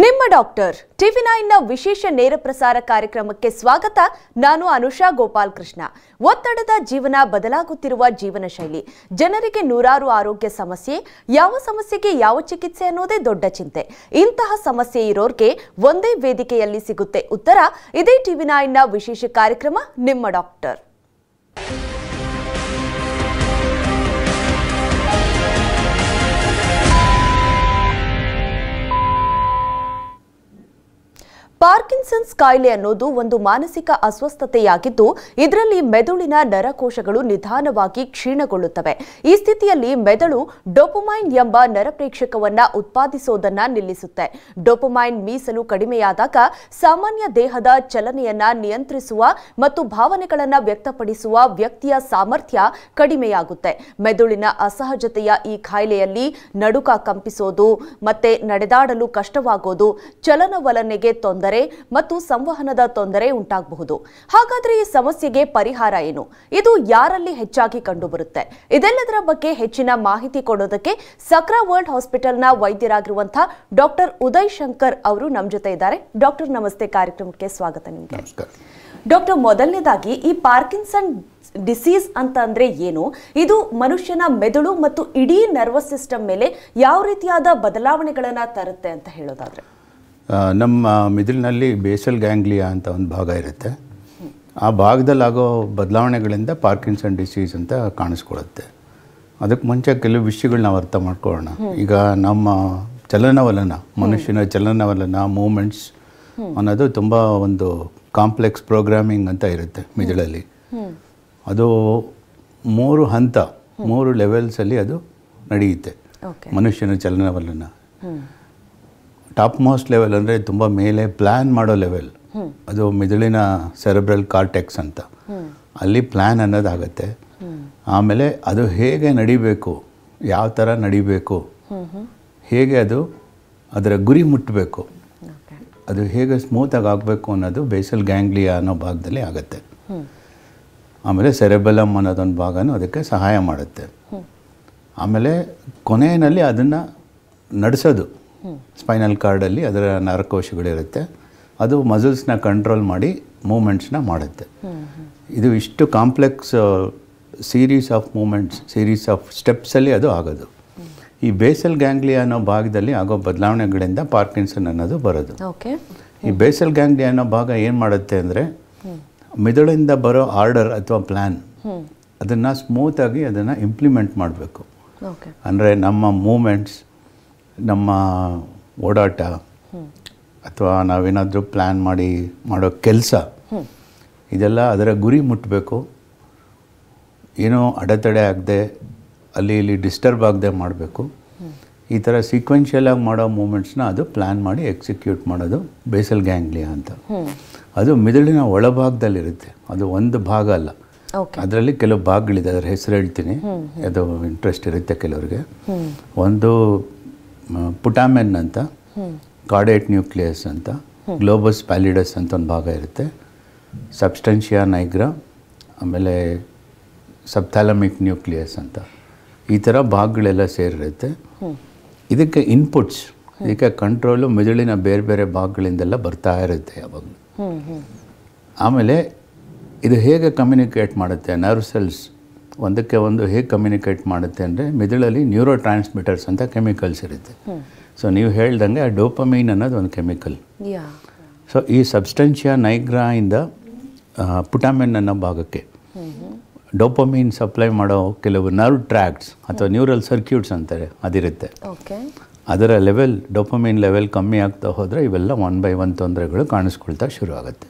ನಿಮ್ಮ ಡಾಕ್ಟರ್ ಟಿವಿ9ನ ವಿಶೇಷ ನೇರ ಪ್ರಸಾರ ಕಾರ್ಯಕ್ರಮಕ್ಕೆ ಸ್ವಾಗತ. ನಾನು ಅನುಷಾ ಗೋಪಾಲ್ ಕೃಷ್ಣ. ಒತ್ತಡದ ಜೀವನ, ಬದಲಾಗುತ್ತಿರುವ ಜೀವನ ಶೈಲಿ, ಜನರಿಗೆ ನೂರಾರು ಆರೋಗ್ಯ ಸಮಸ್ಯೆ, ಯಾವ ಸಮಸ್ಯೆಗೆ ಯಾವ ಚಿಕಿತ್ಸೆ ಅನ್ನೋದೇ ದೊಡ್ಡ ಚಿಂತೆ. ಇಂತಹ ಸಮಸ್ಯೆ ಇರೋರ್ಗೆ ಒಂದೇ ವೇದಿಕೆಯಲ್ಲಿ ಸಿಗುತ್ತೆ ಉತ್ತರ. ಇದೇ ಟಿವಿ9ನ ವಿಶೇಷ ಕಾರ್ಯಕ್ರಮ ನಿಮ್ಮ ಡಾಕ್ಟರ್. ಪಾರ್ಕಿನ್ಸನ್ಸ್ ಕಾಯಿಲೆ ಅನ್ನೋದು ಒಂದು ಮಾನಸಿಕ ಅಸ್ವಸ್ಥತೆಯಾಗಿದ್ದು, ಇದರಲ್ಲಿ ಮೆದುಳಿನ ನರಕೋಶಗಳು ನಿಧಾನವಾಗಿ ಕ್ಷೀಣಗೊಳ್ಳುತ್ತವೆ. ಈ ಸ್ಥಿತಿಯಲ್ಲಿ ಮೆದುಳು ಡೋಪಮೈನ್ ಎಂಬ ನರಪ್ರೇಕ್ಷಕವನ್ನ ಉತ್ಪಾದಿಸೋದನ್ನ ನಿಲ್ಲಿಸುತ್ತೆ. ಡೋಪಮೈನ್ ಮೀಸಲು ಕಡಿಮೆಯಾದಾಗ ಸಾಮಾನ್ಯ ದೇಹದ ಚಲನೆಯನ್ನ ನಿಯಂತ್ರಿಸುವ ಮತ್ತು ಭಾವನೆಗಳನ್ನ ವ್ಯಕ್ತಪಡಿಸುವ ವ್ಯಕ್ತಿಯ ಸಾಮರ್ಥ್ಯ ಕಡಿಮೆಯಾಗುತ್ತೆ. ಮೆದುಳಿನ ಅಸಹಜತೆಯ ಈ ಕಾಯಿಲೆಯಲ್ಲಿ ನಡುಕ ಕಂಪಿಸೋದು, ಮತ್ತೆ ನಡೆದಾಡಲು ಕಷ್ಟವಾಗೋದು, ಚಲನವಲನೆಗೆ ತೊಂದರೆ ಮತ್ತು ಸಂವಹನದ ತೊಂದರೆ ಉಂಟಾಗಬಹುದು. ಹಾಗಾದ್ರೆ ಈ ಸಮಸ್ಯೆಗೆ ಪರಿಹಾರ ಏನು? ಇದು ಯಾರಲ್ಲಿ ಹೆಚ್ಚಾಗಿ ಕಂಡುಬರುತ್ತೆ? ಇದೆಲ್ಲದರ ಬಗ್ಗೆ ಹೆಚ್ಚಿನ ಮಾಹಿತಿ ಕೊಡೋದಕ್ಕೆ ಸಕ್ರಾ ವರ್ಲ್ಡ್ ಹಾಸ್ಪಿಟಲ್ನ ವೈದ್ಯರಾಗಿರುವಂತಹ ಡಾಕ್ಟರ್ ಉದಯ್ ಶಂಕರ್ ಅವರು ನಮ್ಮ ಜೊತೆ ಇದ್ದಾರೆ. ಡಾಕ್ಟರ್ ನಮಸ್ತೆ, ಕಾರ್ಯಕ್ರಮಕ್ಕೆ ಸ್ವಾಗತ ನಿಮಗೆ. ಡಾಕ್ಟರ್, ಮೊದಲನೇದಾಗಿ ಈ ಪಾರ್ಕಿನ್ಸನ್ ಡಿಸೀಸ್ ಅಂತ ಅಂದ್ರೆ ಏನು? ಇದು ಮನುಷ್ಯನ ಮೆದುಳು ಮತ್ತು ಇಡೀ ನರ್ವಸ್ ಸಿಸ್ಟಮ್ ಮೇಲೆ ಯಾವ ರೀತಿಯಾದ ಬದಲಾವಣೆಗಳನ್ನ ತರುತ್ತೆ ಅಂತ ಹೇಳೋದಾದ್ರೆ? ನಮ್ಮ ಮಿದುಳಿನಲ್ಲಿ ಬೇಸಲ್ ಗ್ಯಾಂಗ್ಲಿಯಾ ಅಂತ ಒಂದು ಭಾಗ ಇರುತ್ತೆ. ಆ ಭಾಗದಲ್ಲಾಗೋ ಬದಲಾವಣೆಗಳಿಂದ ಪಾರ್ಕಿನ್ಸನ್ ಡಿಸೀಸ್ ಅಂತ ಕಾಣಿಸ್ಕೊಳ್ಳುತ್ತೆ. ಅದಕ್ಕೆ ಮುಂಚೆ ಕೆಲವು ವಿಷಯಗಳು ನಾವು ಅರ್ಥ ಮಾಡ್ಕೊಳ್ಳೋಣ. ಈಗ ನಮ್ಮ ಚಲನವಲನ, ಮನುಷ್ಯನ ಚಲನವಲನ, ಮೂಮೆಂಟ್ಸ್ ಅನ್ನೋದು ತುಂಬ ಒಂದು ಕಾಂಪ್ಲೆಕ್ಸ್ ಪ್ರೋಗ್ರಾಮಿಂಗ್ ಅಂತ ಇರುತ್ತೆ ಮಿದುಳಲ್ಲಿ. ಅದು 3 ಹಂತ, 3 ಲೆವೆಲ್ಸಲ್ಲಿ ಅದು ನಡೆಯುತ್ತೆ ಮನುಷ್ಯನ ಚಲನವಲನ. ಟಾಪ್ ಮೋಸ್ಟ್ ಲೆವೆಲ್ ಅಂದರೆ ತುಂಬ ಮೇಲೆ ಪ್ಲ್ಯಾನ್ ಮಾಡೋ ಲೆವೆಲ್, ಅದು ಮಿದುಳಿನ ಸೆರೆಬ್ರಲ್ ಕಾರ್ಟೆಕ್ಸ್ ಅಂತ, ಅಲ್ಲಿ ಪ್ಲ್ಯಾನ್ ಅನ್ನೋದಾಗತ್ತೆ. ಆಮೇಲೆ ಅದು ಹೇಗೆ ನಡಿಬೇಕು, ಯಾವ ಥರ ನಡಿಬೇಕು, ಹೇಗೆ ಅದು ಅದರ ಗುರಿ ಮುಟ್ಟಬೇಕು, ಅದು ಹೇಗೆ ಸ್ಮೂತಾಗಿ ಆಗಬೇಕು ಅನ್ನೋದು ಬೇಸಲ್ ಗ್ಯಾಂಗ್ಲಿಯಾ ಅನ್ನೋ ಭಾಗದಲ್ಲಿ ಆಗುತ್ತೆ. ಆಮೇಲೆ ಸೆರೆಬೆಲಮ್ ಅನ್ನೋದೊಂದು ಭಾಗನೂ ಅದಕ್ಕೆ ಸಹಾಯ ಮಾಡುತ್ತೆ. ಆಮೇಲೆ ಕೊನೆಯಲ್ಲಿ ಅದನ್ನು ನಡೆಸೋದು ಸ್ಪೈನಲ್ ಕಾರ್ಡಲ್ಲಿ ಅದರ ನರಕೋಶಗಳಿರುತ್ತೆ. ಅದು ಮಸಲ್ಸ್ನ ಕಂಟ್ರೋಲ್ ಮಾಡಿ ಮೂಮೆಂಟ್ಸ್ನ ಮಾಡುತ್ತೆ. ಇದು ಇಷ್ಟು complex series of moments, series of ಸ್ಟೆಪ್ಸಲ್ಲಿ ಅದು ಆಗೋದು. ಈ ಬೇಸಲ್ ಗ್ಯಾಂಗ್ಲಿಯಾ ಅನ್ನೋ ಭಾಗದಲ್ಲಿ ಆಗೋ ಬದಲಾವಣೆಗಳಿಂದ ಪಾರ್ಕಿನ್ಸನ್ ಅನ್ನೋದು ಬರೋದು. ಈ ಬೇಸಲ್ ಗ್ಯಾಂಗ್ಲಿಯಾ ಅನ್ನೋ ಭಾಗ ಏನು ಮಾಡುತ್ತೆ ಅಂದರೆ, ಮಿದುಳಿಂದ ಬರೋ ಆರ್ಡರ್ ಅಥವಾ ಪ್ಲ್ಯಾನ್ ಅದನ್ನು ಸ್ಮೂತಾಗಿ ಅದನ್ನು ಇಂಪ್ಲಿಮೆಂಟ್ ಮಾಡಬೇಕು. ಅಂದರೆ ನಮ್ಮ ಮೂಮೆಂಟ್ಸ್, ನಮ್ಮ ಓಡಾಟ, ಅಥವಾ ನಾವೇನಾದರೂ ಪ್ಲ್ಯಾನ್ ಮಾಡೋ ಕೆಲಸ, ಇದೆಲ್ಲ ಅದರ ಗುರಿ ಮುಟ್ಟಬೇಕು. ಏನೋ ಅಡೆತಡೆ ಆಗದೆ, ಅಲ್ಲಿ ಇಲ್ಲಿ ಡಿಸ್ಟರ್ಬ್ ಆಗದೆ ಮಾಡಬೇಕು. ಈ ಥರ ಸೀಕ್ವೆನ್ಷಿಯಲಾಗಿ ಮಾಡೋ ಮೂಮೆಂಟ್ಸ್ನ ಅದು ಪ್ಲ್ಯಾನ್ ಮಾಡಿ ಎಕ್ಸಿಕ್ಯೂಟ್ ಮಾಡೋದು ಬೇಸಲ್ ಗ್ಯಾಂಗ್ಲಿಯಾ ಅಂತ. ಅದು ಮಿದುಳಿನ ಒಳಭಾಗದಲ್ಲಿರುತ್ತೆ. ಅದು ಒಂದು ಭಾಗ ಅಲ್ಲ, ಅದರಲ್ಲಿ ಕೆಲವು ಭಾಗಗಳಿದೆ. ಅದರ ಹೆಸರು ಹೇಳ್ತೀನಿ, ಅದು ಇಂಟ್ರೆಸ್ಟ್ ಇರುತ್ತೆ ಕೆಲವ್ರಿಗೆ. ಒಂದು ಪುಟಾಮೆನ್ ಅಂತ, ಕಾರ್ಡೇಟ್ ನ್ಯೂಕ್ಲಿಯಸ್ ಅಂತ, ಗ್ಲೋಬಸ್ ಪ್ಯಾಲಿಡಸ್ ಅಂತ ಒಂದು ಭಾಗ ಇರುತ್ತೆ, ಸಬ್ಸ್ಟೆನ್ಷಿಯಾ ನೈಗ್ರಾ, ಆಮೇಲೆ ಸಬ್ಥಾಲಮಿಕ್ ನ್ಯೂಕ್ಲಿಯಸ್ ಅಂತ. ಈ ಥರ ಭಾಗಗಳೆಲ್ಲ ಸೇರಿರುತ್ತೆ. ಇದಕ್ಕೆ ಇನ್ಪುಟ್ಸ್, ಇದಕ್ಕೆ ಕಂಟ್ರೋಲು ಮಿದುಳಿನ ಬೇರೆ ಬೇರೆ ಭಾಗಗಳಿಂದೆಲ್ಲ ಬರ್ತಾ ಇರುತ್ತೆ ಯಾವಾಗಲೂ. ಆಮೇಲೆ ಇದು ಹೇಗೆ ಕಮ್ಯುನಿಕೇಟ್ ಮಾಡುತ್ತೆ, ನರ್ವ್ ಸೆಲ್ಸ್ ಒಂದಕ್ಕೆ ಒಂದು ಹೇಗೆ ಕಮ್ಯುನಿಕೇಟ್ ಮಾಡುತ್ತೆ ಅಂದರೆ, ಮಿದುಳಲ್ಲಿ ನ್ಯೂರೋ ಟ್ರಾನ್ಸ್ಮಿಟರ್ಸ್ ಅಂತ ಕೆಮಿಕಲ್ಸ್ ಇರುತ್ತೆ. ಸೊ ನೀವು ಹೇಳ್ದಂಗೆ ಆ ಡೋಪಮೈನ್ ಅನ್ನೋದು ಒಂದು ಕೆಮಿಕಲ್. ಸೊ ಈ ಸಬ್ಸ್ಟೆನ್ಷಿಯಾ ನೈಗ್ರಾಯಿಂದ ಪುಟಾಮೆನ್ ಅನ್ನೋ ಭಾಗಕ್ಕೆ ಡೋಪಮೈನ್ ಸಪ್ಲೈ ಮಾಡೋ ಕೆಲವು ನರ್ವ್ ಟ್ರ್ಯಾಕ್ಟ್ಸ್ ಅಥವಾ ನ್ಯೂರಲ್ ಸರ್ಕ್ಯೂಟ್ಸ್ ಅಂತಾರೆ, ಅದಿರುತ್ತೆ. ಅದರ ಲೆವೆಲ್, ಡೋಪಮೈನ್ ಲೆವೆಲ್ ಕಮ್ಮಿ ಆಗ್ತಾ ಹೋದರೆ ಇವೆಲ್ಲ 1 by 1 ತೊಂದರೆಗಳು ಕಾಣಿಸ್ಕೊಳ್ತಾ ಶುರು ಆಗುತ್ತೆ.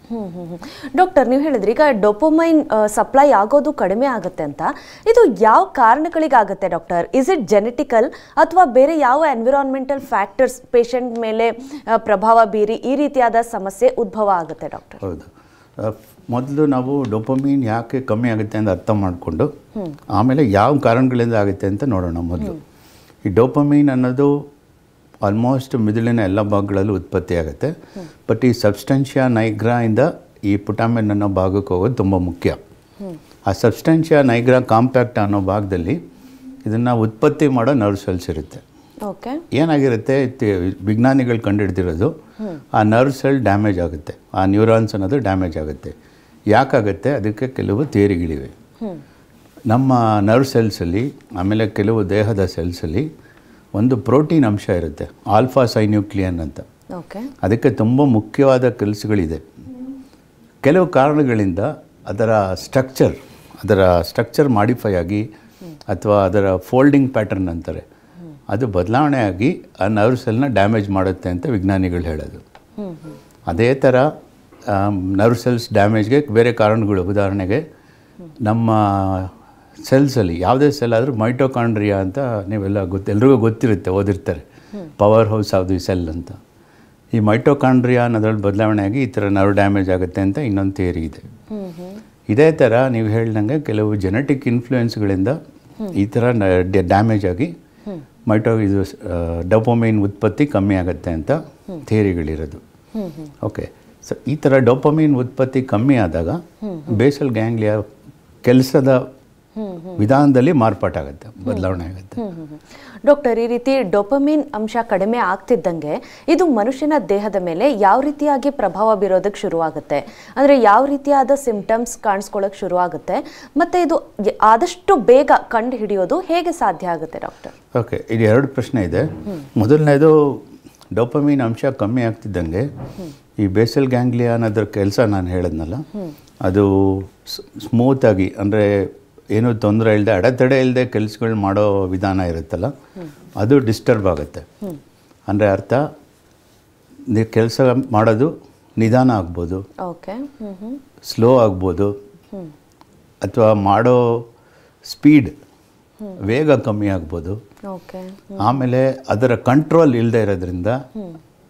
ಡಾಕ್ಟರ್, ನೀವು ಹೇಳಿದ್ರಿ ಈಗ ಡೋಪಮೈನ್ ಸಪ್ಲೈ ಆಗೋದು ಕಡಿಮೆ ಆಗುತ್ತೆ ಅಂತ. ಇದು ಯಾವ ಕಾರಣಗಳಿಗಾಗುತ್ತೆ ಡಾಕ್ಟರ್? ಇಸ್ ಇಟ್ ಜೆನೆಟಿಕಲ್ ಅಥವಾ ಬೇರೆ ಯಾವ ಎನ್ವಿರಾನ್ಮೆಂಟಲ್ ಫ್ಯಾಕ್ಟರ್ಸ್ ಪೇಷಂಟ್ ಮೇಲೆ ಪ್ರಭಾವ ಬೀರಿ ಈ ರೀತಿಯಾದ ಸಮಸ್ಯೆ ಉದ್ಭವ ಆಗುತ್ತೆ ಡಾಕ್ಟರ್? ಹೌದು, ಮೊದಲು ನಾವು ಡೋಪಮೈನ್ ಯಾಕೆ ಕಮ್ಮಿ ಆಗುತ್ತೆ ಅಂತ ಅರ್ಥ ಮಾಡಿಕೊಂಡು ಆಮೇಲೆ ಯಾವ ಕಾರಣಗಳಿಂದ ಆಗುತ್ತೆ ಅಂತ ನೋಡೋಣ. ಮೊದಲು ಈ ಡೋಪಮೈನ್ ಅನ್ನೋದು ಆಲ್ಮೋಸ್ಟ್ ಮಿದುಳಿನ ಎಲ್ಲ ಭಾಗಗಳಲ್ಲೂ ಉತ್ಪತ್ತಿ ಆಗುತ್ತೆ. ಬಟ್ ಈ ಸಬ್ಸ್ಟೆನ್ಷಿಯಾ ನೈಗ್ರಾಯಿಂದ ಈ ಪುಟಾಮೆನ್ ಅನ್ನೋ ಭಾಗಕ್ಕೆ ಹೋಗೋದು ತುಂಬ ಮುಖ್ಯ. ಆ ಸಬ್ಸ್ಟೆನ್ಷಿಯಾ ನೈಗ್ರಾ ಕಾಂಪ್ಯಾಕ್ಟ್ ಅನ್ನೋ ಭಾಗದಲ್ಲಿ ಇದನ್ನು ಉತ್ಪತ್ತಿ ಮಾಡೋ ನರ್ವ್ ಸೆಲ್ಸ್ ಇರುತ್ತೆ. ಓಕೆ. ಏನಾಗಿರುತ್ತೆ, ವಿಜ್ಞಾನಿಗಳು ಕಂಡುಹಿಡ್ದಿರೋದು ಆ ನರ್ವ್ ಸೆಲ್ ಡ್ಯಾಮೇಜ್ ಆಗುತ್ತೆ, ಆ ನ್ಯೂರಾನ್ಸ್ ಅನ್ನೋದು ಡ್ಯಾಮೇಜ್ ಆಗುತ್ತೆ. ಯಾಕಾಗುತ್ತೆ, ಅದಕ್ಕೆ ಕೆಲವು ಥಿಯರಿಗಳಿವೆ. ನಮ್ಮ ನರ್ವ್ ಸೆಲ್ಸಲ್ಲಿ, ಆಮೇಲೆ ಕೆಲವು ದೇಹದ ಸೆಲ್ಸಲ್ಲಿ ಒಂದು ಪ್ರೋಟೀನ್ ಅಂಶ ಇರುತ್ತೆ, ಆಲ್ಫಾ ಸೈನ್ಯೂಕ್ಲಿಯನ್ ಅಂತ. ಓಕೆ. ಅದಕ್ಕೆ ತುಂಬ ಮುಖ್ಯವಾದ ಕೆಲಸಗಳಿದೆ. ಕೆಲವು ಕಾರಣಗಳಿಂದ ಅದರ ಸ್ಟ್ರಕ್ಚರ್ ಮಾಡಿಫೈ ಆಗಿ ಅಥವಾ ಅದರ ಫೋಲ್ಡಿಂಗ್ ಪ್ಯಾಟರ್ನ್ ಅಂತಾರೆ, ಅದು ಬದಲಾವಣೆ ಆಗಿ ಆ ನರ್ವ್ ಸೆಲ್ನ ಡ್ಯಾಮೇಜ್ ಮಾಡುತ್ತೆ ಅಂತ ವಿಜ್ಞಾನಿಗಳು ಹೇಳೋದು. ಅದೇ ಥರ ನರ್ವ್ ಸೆಲ್ಸ್ ಡ್ಯಾಮೇಜ್ಗೆ ಬೇರೆ ಕಾರಣಗಳು. ಉದಾಹರಣೆಗೆ ನಮ್ಮ ಸೆಲ್ಸಲ್ಲಿ ಯಾವುದೇ ಸೆಲ್ ಆದರೂ ಮೈಟೋಕಾಂಡ್ರಿಯಾ ಅಂತ ನೀವೆಲ್ಲ ಎಲ್ರಿಗೂ ಗೊತ್ತಿರುತ್ತೆ, ಓದಿರ್ತಾರೆ, power house of the cell ಅಂತ. ಈ ಮೈಟೋಕಾಂಡ್ರಿಯಾ ಅನ್ನೋದ್ರಲ್ಲಿ ಬದಲಾವಣೆ ಆಗಿ ಈ ಥರ ನರ್ವ್ ಡ್ಯಾಮೇಜ್ ಆಗುತ್ತೆ ಅಂತ ಇನ್ನೊಂದು ಥಿಯರಿ ಇದೆ. ಇದೇ ಥರ ನೀವು ಹೇಳ್ದಂಗೆ ಕೆಲವು ಜೆನೆಟಿಕ್ ಇನ್ಫ್ಲೂಯೆನ್ಸ್ಗಳಿಂದ ಈ ಥರ ಡ್ಯಾಮೇಜ್ ಆಗಿ ಇದು ಡೋಪಮೈನ್ ಉತ್ಪತ್ತಿ ಕಮ್ಮಿ ಆಗುತ್ತೆ ಅಂತ ಥಿಯರಿಗಳಿರೋದು. ಓಕೆ. ಸೊ ಈ ಥರ ಡೋಪಮೈನ್ ಉತ್ಪತ್ತಿ ಕಮ್ಮಿ ಆದಾಗ ಬೇಸಲ್ ಗ್ಯಾಂಗ್ಲಿಯಾ ಕೆಲಸದ ವಿಧಾನದಲ್ಲಿ ಮಾರ್ಪಾಟಾಗುತ್ತೆ, ಬದಲಾವಣೆ ಆಗುತ್ತೆ. ಡಾಕ್ಟರ್, ಈ ರೀತಿ ಡೋಪಮೈನ್ ಅಂಶ ಕಡಿಮೆ ಆಗ್ತಿದ್ದಂಗೆ ಇದು ಮನುಷ್ಯನ ದೇಹದ ಮೇಲೆ ಯಾವ ರೀತಿಯಾಗಿ ಪ್ರಭಾವ ಬೀರೋದಕ್ಕೆ ಶುರುವಾಗುತ್ತೆ? ಅಂದರೆ ಯಾವ ರೀತಿಯಾದ ಸಿಂಪ್ಟಮ್ಸ್ ಕಾಣಿಸ್ಕೊಳ್ಳೋಕೆ ಶುರುವಾಗುತ್ತೆ, ಮತ್ತು ಇದು ಆದಷ್ಟು ಬೇಗ ಕಂಡು ಹಿಡಿಯೋದು ಹೇಗೆ ಸಾಧ್ಯ ಆಗುತ್ತೆ ಡಾಕ್ಟರ್? ಓಕೆ, ಇದು ಎರಡು ಪ್ರಶ್ನೆ ಇದೆ. ಮೊದಲನೇದು, ಡೋಪಮೈನ್ ಅಂಶ ಕಮ್ಮಿ ಆಗ್ತಿದ್ದಂಗೆ ಈ ಬೇಸಲ್ ಗ್ಯಾಂಗ್ಲಿಯಾ ಅನ್ನೋದ್ರ ಕೆಲಸ ನಾನು ಹೇಳಿದ್ನಲ್ಲ, ಅದು ಸ್ಮೂತಾಗಿ, ಅಂದರೆ ಏನೂ ತೊಂದರೆ ಇಲ್ಲದೆ, ಅಡೆತಡೆ ಇಲ್ಲದೆ ಕೆಲಸಗಳು ಮಾಡೋ ವಿಧಾನ ಇರುತ್ತಲ್ಲ, ಅದು ಡಿಸ್ಟರ್ಬ್ ಆಗುತ್ತೆ. ಅಂದರೆ ಅರ್ಥ, ಕೆಲಸ ಮಾಡೋದು ನಿಧಾನ ಆಗ್ಬೋದು, ಸ್ಲೋ ಆಗ್ಬೋದು, ಅಥವಾ ಮಾಡೋ ಸ್ಪೀಡ್ ವೇಗ ಕಮ್ಮಿ ಆಗ್ಬೋದು. ಆಮೇಲೆ ಅದರ ಕಂಟ್ರೋಲ್ ಇಲ್ಲದೆ ಇರೋದ್ರಿಂದ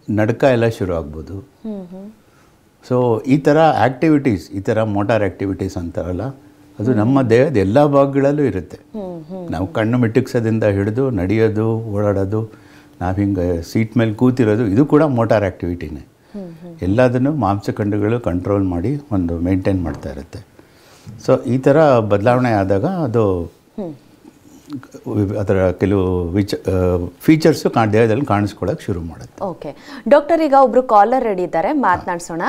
ನಡ್ಕ ಎಲ್ಲ ಶುರು ಆಗ್ಬೋದು. ಸೊ ಈ ಥರ ಆ್ಯಕ್ಟಿವಿಟೀಸ್, ಈ ಥರ ಮೋಟಾರ್ ಆ್ಯಕ್ಟಿವಿಟೀಸ್ ಅಂತಾರಲ್ಲ, ಅದು ನಮ್ಮ ದೇಹದ ಎಲ್ಲ ಭಾಗಗಳಲ್ಲೂ ಇರುತ್ತೆ. ನಾವು ಕಣ್ಣು ಮಿಟುಕ್ಸೋದಿಂದ ಹಿಡಿದು ನಡೆಯೋದು, ಓಡಾಡೋದು, ನಾವು ಹಿಂಗೆ ಸೀಟ್ ಮೇಲೆ ಕೂತಿರೋದು, ಇದು ಕೂಡ ಮೋಟಾರ್ ಆ್ಯಕ್ಟಿವಿಟಿನೇ. ಎಲ್ಲದನ್ನು ಮಾಂಸಖಂಡಗಳು ಕಂಟ್ರೋಲ್ ಮಾಡಿ ಒಂದು ಮೇಂಟೈನ್ ಮಾಡ್ತಾ ಇರುತ್ತೆ. ಸೊ ಈ ಥರ ಬದಲಾವಣೆ ಆದಾಗ ಅದು ಅದರ ಕೆಲವು ಫೀಚರ್ಸು ದೇಹದಲ್ಲಿ ಕಾಣಿಸ್ಕೊಳ್ಳೋಕೆ ಶುರು ಮಾಡುತ್ತೆ. ಓಕೆ ಡಾಕ್ಟರ್, ಈಗ ಒಬ್ರು ಕಾಲರ್ ರೆಡಿ ಇದ್ದಾರೆ, ಮಾತನಾಡ್ಸೋಣ.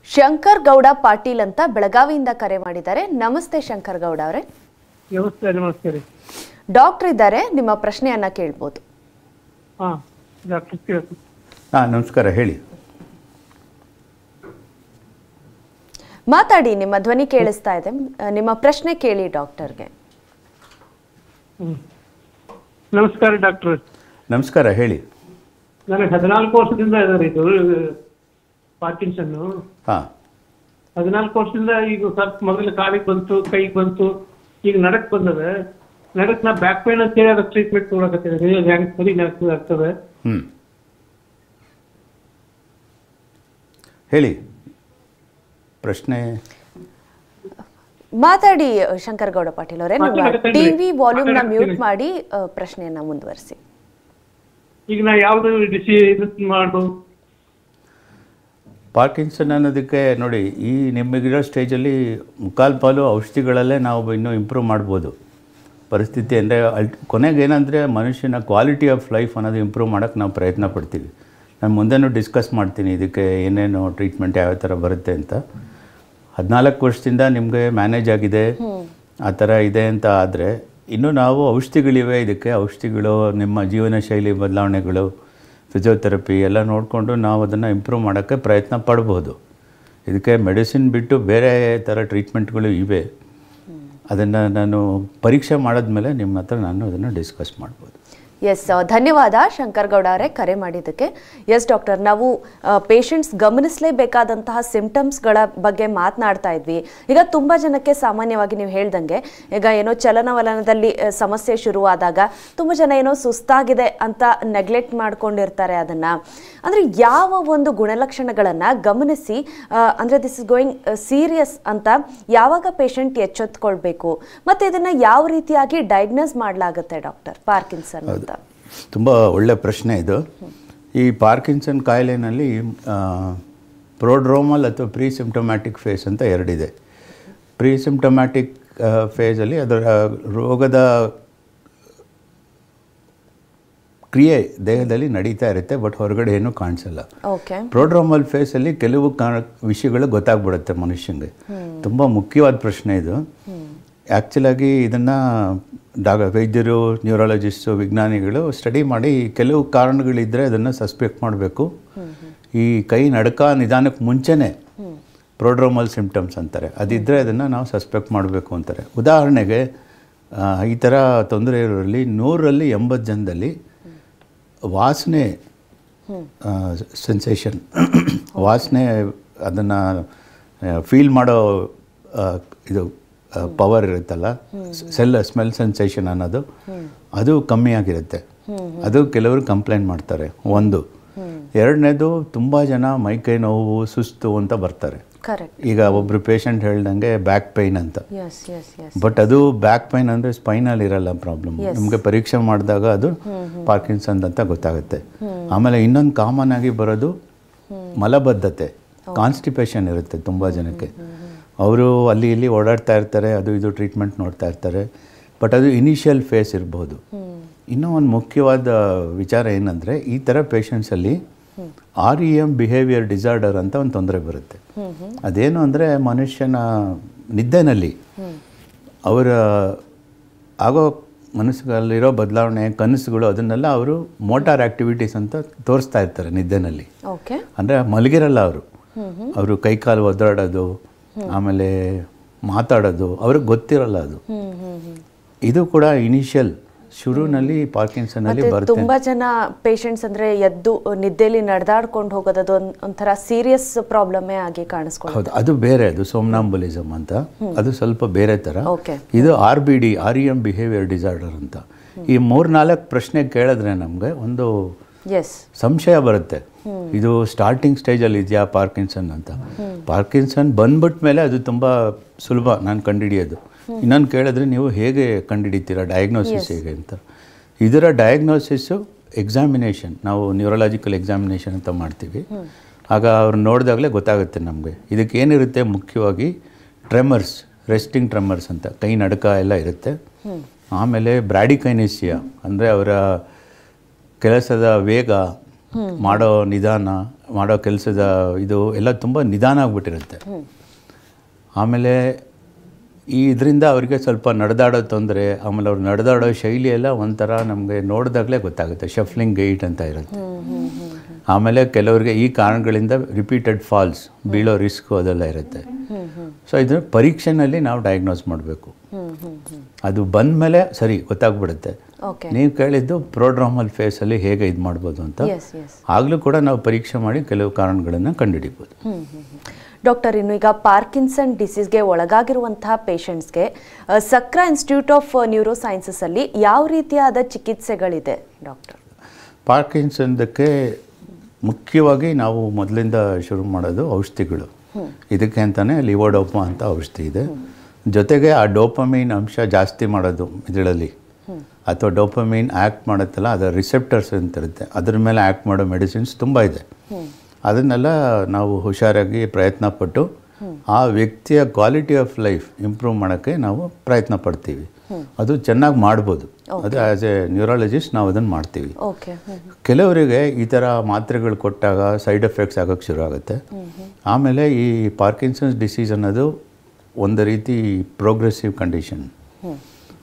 ಶಂಕರ್ ಗೌಡ ಪಾಟೀಲ್ ಅಂತ ಬೆಳಗಾವಿಯಿಂದ ಕರೆ ಮಾಡಿದ್ದಾರೆ. ನಮಸ್ತೆ ಶಂಕರ್ ಗೌಡ ಅವರೇ. ನಮಸ್ತೆ. ಡಾಕ್ಟರ್ ಇದ್ದಾರೆ, ನಿಮ್ಮ ಪ್ರಶ್ನೆಯನ್ನ ಕೇಳ್ಬೋದು. ನಮಸ್ಕಾರ, ಹೇಳಿ. ಮಾತಾಡಿ, ನಿಮ್ಮ ಧ್ವನಿ ಕೇಳಿಸ್ತಾ ಇದೆ. ನಿಮ್ಮ ಪ್ರಶ್ನೆ ಕೇಳಿ ಡಾಕ್ಟರ್ಗೆ. ನಮಸ್ಕಾರ ಡಾಕ್ಟರ್. ನಮಸ್ಕಾರ, ಹೇಳಿ. ನನಗೆ 14 ವರ್ಷದಿಂದ ಇದ್ದಾರೆ ಇದು ಪಾರ್ಕಿನ್ಸನ್. 14 ವರ್ಷದಿಂದ ಈಗ ಸ್ವಲ್ಪ ಮೊದಲು ಕಾಲಿಗೆ ಬಂತು, ಕೈಗೆ ಬಂತು, ಈಗ ನಡಕ್ ಬಂದದ. ನಡಕ್ ನಾ ಬ್ಯಾಕ್ ಪೇನ್ ಅಂತ ಹೇಳಿ ಅದಕ್ಕೆ ಟ್ರೀಟ್ಮೆಂಟ್ ತಗೊಳಕತ್ತೀನಿ, ಆಗ್ತದೆ. ಹೇಳಿ ಪ್ರಶ್ನೆ. ಮಾತಾಡಿ ಶಂಕರ್ ಗೌಡ ಪಾಟೀಲ್ ಅವರೇ. ಟಿವಿ ವಾಲ್ಯೂಮ್ ನ ಮ್ಯೂಟ್ ಮಾಡಿ ಪ್ರಶ್ನೆಯನ್ನ ಮುಂದುವರಿಸಿ. ಈಗ ನಾ ಯಾವ್ದು ಡಿಸೀಸ್ ಮಾಡ್ಬೋದು? ಪಾರ್ಕಿನ್ಸನ್ ಅನ್ನೋದಕ್ಕೆ ನೋಡಿ, ಈ ನಿಮಗಿರೋ ಸ್ಟೇಜಲ್ಲಿ ಮುಕ್ಕಾಲು ಪಾಲು ಔಷಧಿಗಳಲ್ಲೇ ನಾವು ಇನ್ನೂ ಇಂಪ್ರೂವ್ ಮಾಡ್ಬೋದು ಪರಿಸ್ಥಿತಿ. ಅಂದರೆ ಕೊನೆಗೆ ಏನಂದರೆ ಮನುಷ್ಯನ ಕ್ವಾಲಿಟಿ ಆಫ್ ಲೈಫ್ ಅನ್ನೋದು ಇಂಪ್ರೂವ್ ಮಾಡೋಕ್ಕೆ ನಾವು ಪ್ರಯತ್ನ ಪಡ್ತೀವಿ. ನಾನು ಮುಂದೆನೂ ಡಿಸ್ಕಸ್ ಮಾಡ್ತೀನಿ ಇದಕ್ಕೆ ಏನೇನು ಟ್ರೀಟ್ಮೆಂಟ್ ಯಾವ ಥರ ಬರುತ್ತೆ ಅಂತ. 14 ವರ್ಷದಿಂದ ನಿಮಗೆ ಮ್ಯಾನೇಜ್ ಆಗಿದೆ, ಆ ಥರ ಇದೆ ಅಂತ ಆದರೆ ಇನ್ನೂ ನಾವು ಔಷಧಿಗಳಿವೆ. ಇದಕ್ಕೆ ಔಷಧಿಗಳು, ನಿಮ್ಮ ಜೀವನ ಶೈಲಿ ಬದಲಾವಣೆಗಳು, ಫಿಸಿಯೋಥೆರಪಿ ಎಲ್ಲ ನೋಡಿಕೊಂಡು ನಾವು ಅದನ್ನು ಇಂಪ್ರೂವ್ ಮಾಡೋಕ್ಕೆ ಪ್ರಯತ್ನ ಪಡ್ಬೋದು. ಇದಕ್ಕೆ ಮೆಡಿಸಿನ್ ಬಿಟ್ಟು ಬೇರೆ ಥರ ಟ್ರೀಟ್ಮೆಂಟ್ಗಳು ಇವೆ. ಅದನ್ನು ನಾನು ಪರೀಕ್ಷೆ ಮಾಡಿದ್ಮೇಲೆ ನಿಮ್ಮ ಹತ್ರ ನಾನು ಅದನ್ನು ಡಿಸ್ಕಸ್ ಮಾಡ್ಬೋದು. ಎಸ್, ಧನ್ಯವಾದ ಶಂಕರ್ ಗೌಡ ಅವರೇ ಕರೆ ಮಾಡಿದ್ದಕ್ಕೆ. ಎಸ್ ಡಾಕ್ಟರ್, ನಾವು ಪೇಷಂಟ್ಸ್ ಗಮನಿಸಲೇಬೇಕಾದಂತಹ ಸಿಂಪ್ಟಮ್ಸ್ಗಳ ಬಗ್ಗೆ ಮಾತನಾಡ್ತಾ ಇದ್ವಿ. ಈಗ ತುಂಬ ಜನಕ್ಕೆ ಸಾಮಾನ್ಯವಾಗಿ ನೀವು ಹೇಳ್ದಂಗೆ ಈಗ ಏನೋ ಚಲನವಲನದಲ್ಲಿ ಸಮಸ್ಯೆ ಶುರುವಾದಾಗ ತುಂಬ ಜನ ಏನೋ ಸುಸ್ತಾಗಿದೆ ಅಂತ ನೆಗ್ಲೆಕ್ಟ್ ಮಾಡ್ಕೊಂಡಿರ್ತಾರೆ ಅದನ್ನು. ಅಂದರೆ ಯಾವ ಒಂದು ಗುಣಲಕ್ಷಣಗಳನ್ನು ಗಮನಿಸಿ ಅಂದರೆ ದಿಸ್ ಇಸ್ ಗೋಯಿಂಗ್ ಸೀರಿಯಸ್ ಅಂತ ಯಾವಾಗ ಪೇಷಂಟ್ ಎಚ್ಚೆತ್ಕೊಳ್ಬೇಕು, ಮತ್ತು ಇದನ್ನು ಯಾವ ರೀತಿಯಾಗಿ ಡಯಾಗ್ನೋಸ್ ಮಾಡಲಾಗುತ್ತೆ ಡಾಕ್ಟರ್ ಪಾರ್ಕಿನ್ಸನ್ ಅಂತ? ತುಂಬ ಒಳ್ಳೆಯ ಪ್ರಶ್ನೆ ಇದು. ಈ ಪಾರ್ಕಿನ್ಸನ್ ಕಾಯಿಲೆನಲ್ಲಿ ಪ್ರೋಡ್ರೋಮಲ್ ಅಥವಾ ಪ್ರೀ ಸಿಂಪ್ಟಮ್ಯಾಟಿಕ್ ಫೇಸ್ ಅಂತ ಎರಡಿದೆ. ಪ್ರೀ ಸಿಂಪ್ಟಮ್ಯಾಟಿಕ್ ಫೇಸಲ್ಲಿ ಅದರ ರೋಗದ ಕ್ರಿಯೆ ದೇಹದಲ್ಲಿ ನಡೀತಾ ಇರುತ್ತೆ, ಬಟ್ ಹೊರಗಡೆ ಏನೂ ಕಾಣಿಸಲ್ಲ. ಓಕೆ. ಪ್ರೋಡ್ರೋಮಲ್ ಫೇಸಲ್ಲಿ ಕೆಲವು ವಿಷಯಗಳು ಗೊತ್ತಾಗ್ಬಿಡುತ್ತೆ ಮನುಷ್ಯನಿಗೆ. ತುಂಬ ಮುಖ್ಯವಾದ ಪ್ರಶ್ನೆ ಇದು. ಆ್ಯಕ್ಚುಲಾಗಿ ಇದನ್ನು ವೈದ್ಯರು, ನ್ಯೂರಾಲಜಿಸ್ಟು, ವಿಜ್ಞಾನಿಗಳು ಸ್ಟಡಿ ಮಾಡಿ ಕೆಲವು ಕಾರಣಗಳಿದ್ದರೆ ಅದನ್ನು ಸಸ್ಪೆಕ್ಟ್ ಮಾಡಬೇಕು. ಈ ಕೈ ನಡಕ ನಿಧಾನಕ್ಕೆ ಮುಂಚೆನೇ ಪ್ರೋಡ್ರೋಮಲ್ ಸಿಂಪ್ಟಮ್ಸ್ ಅಂತಾರೆ, ಅದಿದ್ದರೆ ಅದನ್ನು ನಾವು ಸಸ್ಪೆಕ್ಟ್ ಮಾಡಬೇಕು ಅಂತಾರೆ. ಉದಾಹರಣೆಗೆ ಈ ಥರ ತೊಂದರೆ ಇರೋರಲ್ಲಿ 100ರಲ್ಲಿ 80 ಜನದಲ್ಲಿ ವಾಸನೆ ಸೆನ್ಸೇಷನ್, ವಾಸನೆ ಅದನ್ನು ಫೀಲ್ ಮಾಡೋ ಇದು ಪವರ್ ಇರುತ್ತಲ್ಲ, ಸ್ಮೆಲ್ ಸೆನ್ಸೇಷನ್ ಅನ್ನೋದು, ಅದು ಕಮ್ಮಿ ಆಗಿರುತ್ತೆ. ಅದು ಕೆಲವರು ಕಂಪ್ಲೇಂಟ್ ಮಾಡ್ತಾರೆ. ಒಂದು. ಎರಡನೇದು, ತುಂಬ ಜನ ಮೈಕೈ ನೋವು, ಸುಸ್ತು ಅಂತ ಬರ್ತಾರೆ. ಈಗ ಒಬ್ಬರು ಪೇಷಂಟ್ ಹೇಳ್ದಂಗೆ ಬ್ಯಾಕ್ ಪೈನ್ ಅಂತ. ಬಟ್ ಅದು ಬ್ಯಾಕ್ ಪೈನ್ ಅಂದರೆ ಸ್ಪೈನಲ್ಲಿ ಇರಲ್ಲ ಪ್ರಾಬ್ಲಮ್. ನಮಗೆ ಪರೀಕ್ಷೆ ಮಾಡಿದಾಗ ಅದು ಪಾರ್ಕಿನ್ಸನ್ ಅಂತ ಗೊತ್ತಾಗುತ್ತೆ. ಆಮೇಲೆ ಇನ್ನೊಂದು ಕಾಮನ್ ಆಗಿ ಬರೋದು ಮಲಬದ್ಧತೆ, ಕಾನ್ಸ್ಟಿಪೇಷನ್ ಇರುತ್ತೆ ತುಂಬ ಜನಕ್ಕೆ. ಅವರು ಅಲ್ಲಿ ಇಲ್ಲಿ ಓಡಾಡ್ತಾ ಇರ್ತಾರೆ, ಅದು ಇದು ಟ್ರೀಟ್ಮೆಂಟ್ ನೋಡ್ತಾ ಇರ್ತಾರೆ, ಬಟ್ ಅದು ಇನಿಷಿಯಲ್ ಫೇಸ್ ಇರ್ಬೋದು. ಇನ್ನೂ ಒಂದು ಮುಖ್ಯವಾದ ವಿಚಾರ ಏನಂದರೆ, ಈ ಥರ ಪೇಷಂಟ್ಸಲ್ಲಿ REM ಬಿಹೇವಿಯರ್ ಡಿಸಾರ್ಡರ್ ಅಂತ ಒಂದು ತೊಂದರೆ ಬರುತ್ತೆ. ಅದೇನು ಅಂದರೆ, ಮನುಷ್ಯನ ನಿದ್ದೆನಲ್ಲಿ ಅವರ ಆಗೋ ಮನಸ್ಸುಗಳಲ್ಲಿರೋ ಬದಲಾವಣೆ, ಕನಸುಗಳು, ಅದನ್ನೆಲ್ಲ ಅವರು ಮೋಟಾರ್ ಆ್ಯಕ್ಟಿವಿಟೀಸ್ ಅಂತ ತೋರಿಸ್ತಾ ಇರ್ತಾರೆ ನಿದ್ದೆನಲ್ಲಿ. ಅಂದರೆ ಮಲಗಿರಲ್ಲ ಅವರು ಕೈಕಾಲು ಒದ್ದಾಡೋದು, ಆಮೇಲೆ ಮಾತಾಡೋದು ಅವ್ರಿಗೆ ಗೊತ್ತಿರಲ್ಲ. ಅದು ಇದು ಕೂಡ ಇನಿಷಿಯಲ್ ಶುರುನಲ್ಲಿ ಪಾರ್ಕಿನ್ಸನ್ನಲ್ಲಿ ಬರುತ್ತೆ. ತುಂಬಾ ಜನ ಪೇಷಂಟ್ಸ್ ಅಂದ್ರೆ ಎದ್ದು ನಿದ್ದೆಯಲ್ಲಿ ನಡೆದಾಡ್ಕೊಂಡು ಹೋಗೋದು ಒಂಥರ ಸೀರಿಯಸ್ ಪ್ರಾಬ್ಲಮೇ ಆಗಿ ಕಾಣಿಸ್ಕೊಳ್ಳುತ್ತೆ. ಹೌದು, ಅದು ಬೇರೆ, ಅದು ಸೋಮ್ನಾಂಬುಲಿಸಮ್ ಅಂತ, ಅದು ಸ್ವಲ್ಪ ಬೇರೆ ಥರ. ಇದು RBD, REM ಬಿಹೇವಿಯರ್ ಡಿಸಾರ್ಡರ್ ಅಂತ. ಈ 3-4 ಪ್ರಶ್ನೆ ಕೇಳಿದ್ರೆ ನಮಗೆ ಒಂದು ಸಂಶಯ ಬರುತ್ತೆ, ಇದು ಸ್ಟಾರ್ಟಿಂಗ್ ಸ್ಟೇಜಲ್ಲಿ ಇದೆಯಾ ಪಾರ್ಕಿನ್ಸನ್ ಅಂತ. ಪಾರ್ಕಿನ್ಸನ್ ಬಂದ್ಬಿಟ್ಟ ಮೇಲೆ ಅದು ತುಂಬ ಸುಲಭ ನಾನು ಕಂಡುಹಿಡಿಯೋದು. ಇನ್ನೊಂದು ಕೇಳಿದ್ರೆ ನೀವು ಹೇಗೆ ಕಂಡುಹಿಡಿತೀರಾ, ಡಯಾಗ್ನೋಸಿಸ್ ಹೇಗೆ ಅಂತ. ಇದರ ಡಯಾಗ್ನೋಸಿಸ್ಸು ಎಕ್ಸಾಮಿನೇಷನ್, ನಾವು ನ್ಯೂರಲಾಜಿಕಲ್ ಎಕ್ಸಾಮಿನೇಷನ್ ಅಂತ ಮಾಡ್ತೀವಿ. ಆಗ ಅವ್ರು ನೋಡಿದಾಗಲೇ ಗೊತ್ತಾಗುತ್ತೆ ನಮಗೆ. ಇದಕ್ಕೆ ಏನಿರುತ್ತೆ ಮುಖ್ಯವಾಗಿ ಟ್ರೆಮರ್ಸ್, ರೆಸ್ಟಿಂಗ್ ಟ್ರೆಮರ್ಸ್ ಅಂತ, ಕೈ ನಡುಕ ಎಲ್ಲ ಇರುತ್ತೆ. ಆಮೇಲೆ ಬ್ರಾಡಿಕೈನೆಸಿಯಾ ಅಂದರೆ ಅವರ ಕೆಲಸದ ವೇಗ, ಮಾಡೋ ನಿಧಾನ, ಮಾಡೋ ಕೆಲಸದ ಇದು ಎಲ್ಲ ತುಂಬ ನಿಧಾನ ಆಗಿಬಿಟ್ಟಿರುತ್ತೆ. ಆಮೇಲೆ ಇದರಿಂದ ಅವರಿಗೆ ಸ್ವಲ್ಪ ನಡೆದಾಡೋ ತೊಂದರೆ, ಆಮೇಲೆ ಅವ್ರು ನಡೆದಾಡೋ ಶೈಲಿ ಎಲ್ಲ ಒಂಥರ ನಮಗೆ ನೋಡಿದಾಗಲೇ ಗೊತ್ತಾಗುತ್ತೆ, ಶಫ್ಲಿಂಗ್ ಗೈಟ್ ಅಂತ ಇರುತ್ತೆ. ಆಮೇಲೆ ಕೆಲವರಿಗೆ ಈ ಕಾರಣಗಳಿಂದ ರಿಪೀಟೆಡ್ ಫಾಲ್ಸ್, ಬೀಳೋ ರಿಸ್ಕು ಅದೆಲ್ಲ ಇರುತ್ತೆ. ಸೊ ಇದು ಪರೀಕ್ಷೆನಲ್ಲಿ ನಾವು ಡಯಾಗ್ನೋಸ್ ಮಾಡಬೇಕು. ಅದು ಬಂದ ಮೇಲೆ ಸರಿ ಗೊತ್ತಾಗ್ಬಿಡುತ್ತೆ. ನೀವು ಕೇಳಿದ್ದು ಪ್ರೋಡ್ರೋಮಲ್ ಫೇಸಲ್ಲಿ ಹೇಗೆ ಇದು ಮಾಡ್ಬೋದು ಅಂತ, ಆಗಲೂ ಕೂಡ ನಾವು ಪರೀಕ್ಷೆ ಮಾಡಿ ಕೆಲವು ಕಾರಣಗಳನ್ನು ಕಂಡುಹಿಡಿಬೋದು. ಡಾಕ್ಟರ್, ಇನ್ನು ಈಗ ಪಾರ್ಕಿನ್ಸನ್ ಡಿಸೀಸ್ಗೆ ಒಳಗಾಗಿರುವಂತಹ ಪೇಷಂಟ್ಸ್ಗೆ Sakra institute of neuro sciences ಅಲ್ಲಿ ಯಾವ ರೀತಿಯಾದ ಚಿಕಿತ್ಸೆಗಳಿದೆ ಡಾಕ್ಟರ್? ಪಾರ್ಕಿನ್ಸನ್ದಕ್ಕೆ ಮುಖ್ಯವಾಗಿ ನಾವು ಮೊದಲಿಂದ ಶುರು ಮಾಡೋದು ಔಷಧಿಗಳು. ಇದಕ್ಕೆ ಅಂತಲೇ ಲಿವೋಡೋಪಾ ಅಂತ ಔಷಧಿ ಇದೆ. ಜೊತೆಗೆ ಆ ಡೋಪಮೀನ್ ಅಂಶ ಜಾಸ್ತಿ ಮಾಡೋದು ಮೆದುಳಲ್ಲಿ, ಅಥವಾ ಡೋಪಮೀನ್ ಆ್ಯಕ್ಟ್ ಮಾಡುತ್ತಲ್ಲ, ಅದರ ರಿಸೆಪ್ಟರ್ಸ್ ಅಂತಿರುತ್ತೆ, ಅದ್ರ ಮೇಲೆ ಆ್ಯಕ್ಟ್ ಮಾಡೋ ಮೆಡಿಸಿನ್ಸ್ ತುಂಬ ಇದೆ. ಅದನ್ನೆಲ್ಲ ನಾವು ಹುಷಾರಾಗಿ ಪ್ರಯತ್ನ ಪಟ್ಟು ಆ ವ್ಯಕ್ತಿಯ ಕ್ವಾಲಿಟಿ ಆಫ್ ಲೈಫ್ ಇಂಪ್ರೂವ್ ಮಾಡೋಕ್ಕೆ ನಾವು ಪ್ರಯತ್ನ ಪಡ್ತೀವಿ. ಅದು ಚೆನ್ನಾಗಿ ಮಾಡ್ಬೋದು. ಅದು ಆ್ಯಸ್ ಎ ನ್ಯೂರಾಲಜಿಸ್ಟ್ ನಾವು ಅದನ್ನು ಮಾಡ್ತೀವಿ. ಕೆಲವರಿಗೆ ಈ ಥರ ಮಾತ್ರೆಗಳು ಕೊಟ್ಟಾಗ ಸೈಡ್ ಎಫೆಕ್ಟ್ಸ್ ಆಗೋಕ್ಕೆ ಶುರು ಆಗುತ್ತೆ. ಆಮೇಲೆ ಈ ಪಾರ್ಕಿನ್ಸನ್ಸ್ ಡಿಸೀಸ್ ಅನ್ನೋದು ಒಂದು ರೀತಿ ಪ್ರೋಗ್ರೆಸಿವ್ ಕಂಡೀಷನ್.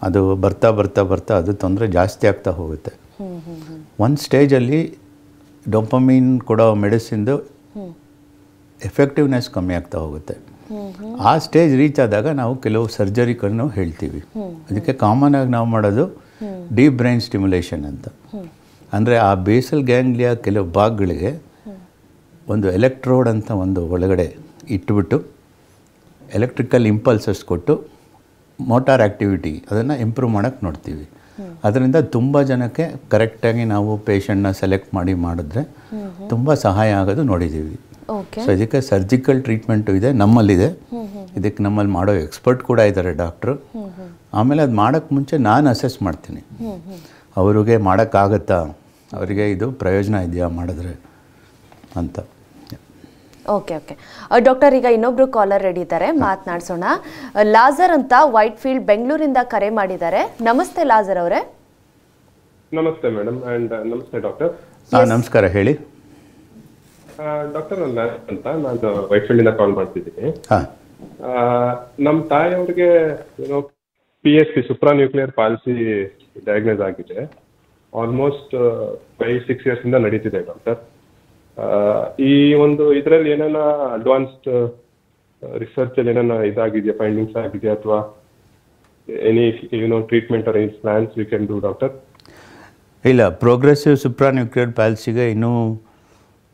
ಅದು ಬರ್ತಾ ಬರ್ತಾ ಬರ್ತಾ ಅದು ತೊಂದರೆ ಜಾಸ್ತಿ ಆಗ್ತಾ ಹೋಗುತ್ತೆ. ಒಂದು ಸ್ಟೇಜಲ್ಲಿ ಡೋಪಮೀನ್ ಕೊಡೋ ಮೆಡಿಸಿನ್ದು ಎಫೆಕ್ಟಿವ್ನೆಸ್ ಕಮ್ಮಿ ಆಗ್ತಾ ಹೋಗುತ್ತೆ. ಆ ಸ್ಟೇಜ್ ರೀಚ್ ಆದಾಗ ನಾವು ಕೆಲವು ಸರ್ಜರಿಗಳನ್ನು ಹೇಳ್ತೀವಿ. ಅದಕ್ಕೆ ಕಾಮನ್ ಆಗಿ ನಾವು ಮಾಡೋದು ಡೀಪ್ ಬ್ರೈನ್ ಸ್ಟಿಮ್ಯುಲೇಷನ್ ಅಂತ. ಅಂದರೆ ಆ ಬೇಸಲ್ ಗ್ಯಾಂಗ್ಲಿಯಾ ಕೆಲವು ಭಾಗಗಳಿಗೆ ಒಂದು ಎಲೆಕ್ಟ್ರೋಡ್ ಅಂತ ಒಂದು ಒಳಗಡೆ ಇಟ್ಬಿಟ್ಟು ಎಲೆಕ್ಟ್ರಿಕಲ್ ಇಂಪಲ್ಸಸ್ ಕೊಟ್ಟು ಮೋಟಾರ್ ಆ್ಯಕ್ಟಿವಿಟಿ ಅದನ್ನು ಇಂಪ್ರೂವ್ ಮಾಡೋಕ್ಕೆ ನೋಡ್ತೀವಿ. ಅದರಿಂದ ತುಂಬ ಜನಕ್ಕೆ ಕರೆಕ್ಟಾಗಿ ನಾವು ಪೇಷಂಟ್ನ ಸೆಲೆಕ್ಟ್ ಮಾಡಿ ಮಾಡಿದ್ರೆ ತುಂಬ ಸಹಾಯ ಆಗೋದು ನೋಡಿದ್ದೀವಿ. ಸೊ ಇದಕ್ಕೆ ಸರ್ಜಿಕಲ್ ಟ್ರೀಟ್ಮೆಂಟು ಇದೆ, ನಮ್ಮಲ್ಲಿದೆ. ಇದಕ್ಕೆ ನಮ್ಮಲ್ಲಿ ಮಾಡೋ ಎಕ್ಸ್ಪರ್ಟ್ ಕೂಡ ಇದ್ದಾರೆ ಡಾಕ್ಟ್ರು. ಆಮೇಲೆ ಅದು ಮಾಡೋಕ್ಕೆ ಮುಂಚೆ ನಾನು ಅಸೆಸ್ ಮಾಡ್ತೀನಿ, ಅವ್ರಿಗೆ ಮಾಡೋಕ್ಕಾಗತ್ತಾ, ಅವರಿಗೆ ಇದು ಪ್ರಯೋಜನ ಇದೆಯಾ ಮಾಡಿದ್ರೆ ಅಂತ. ಓಕೆ ಓಕೆ ಡಾಕ್ಟರ್, ಈಗ ಇನ್ನೊಬ್ರು ಕಾಲರ್ ರೆಡಿ ಇದ್ದಾರೆ, ಮಾತನಾಡ್ಸೋಣ. ಲಾಜರ್ ಅಂತ ವೈಟ್ ಫೀಲ್ಡ್ ಬೆಂಗಳೂರಿಂದ ಕರೆ ಮಾಡಿದ್ದಾರೆ. ನಮಸ್ತೆ ಲಾಜರ್ ಅವರೇ. ನಮಸ್ತೆ ಮೇಡಮ್ ಅಂಡ್ ನಮಸ್ತೆ ಡಾಕ್ಟರ್. ನಮಸ್ಕಾರ, ಹೇಳಿ ಡಾಕ್ಟರ್. ನಾನು ಅಂತ ನಾನು ವೈಟ್ಫೀಲ್ಡ್ ಇಂದ ಕಾಲ್ ಮಾಡ್ತಿದ್ದೀನಿ. ಹಾಂ. ನಮ್ಮ ತಾಯಿಯವ್ರಿಗೆ ಏನೋ PSP ಸುಪ್ರಾನ್ಯೂಕ್ಲಿಯರ್ ಪಾಲ್ಸಿ ಡಯಾಗ್ನೋಸ್ ಆಗಿದೆ. ಆಲ್ಮೋಸ್ಟ್ 5-6 years ಇಂದ ನಡೀತಿದೆ ಡಾಕ್ಟರ್. ಈ ಒಂದು ಇದರಲ್ಲಿ ಏನಾನ ಅಡ್ವಾನ್ಸ್ಡ್ ರಿಸರ್ಚ್ ಅಲ್ಲಿ ಏನಾನ ಇದಾಗಿದೆಯಾ, ಫೈಂಡಿಂಗ್ಸ್ ಆಗಿದೆಯಾ, ಅಥವಾ any treatment or any plans we can do doctor? ಇಲ್ಲ, ಪ್ರೋಗ್ರೆಸಿವ್ ಸುಪ್ರಾನ್ಯೂಕ್ಲಿಯರ್ ಪ್ಯಾಲ್ಸಿಗೆ ಇನ್ನೂ